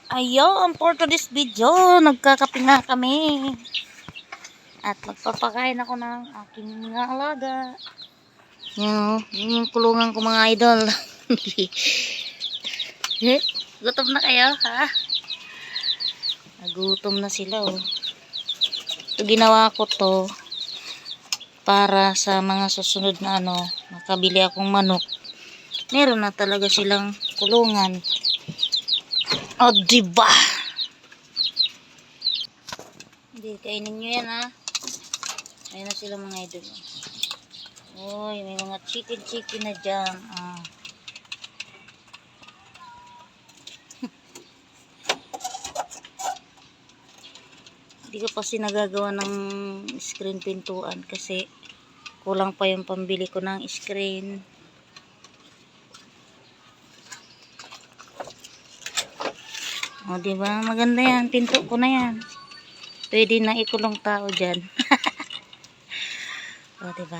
Ayun, for today's video, nagkakape nga kami. At magpapakain ako ng aking mga alaga. Yung kulungan ko mga idol. Gutom na kayo, ha? Nagutom na sila, oh. Ito ginawa ko to para sa mga susunod na makabili akong manok. Meron na talaga silang kulungan. O, diba? Hindi, kainin nyo yan, ha? Ayan na sila mga idol. Uy, may mga chicken na dyan. Hindi ko kasi nagagawa ng screen pintuan kasi kulang pa yung pambili ko ng screen. O, diba? Maganda yan. Pinto ko na yan. Pwede na ikulong tao dyan. O, diba?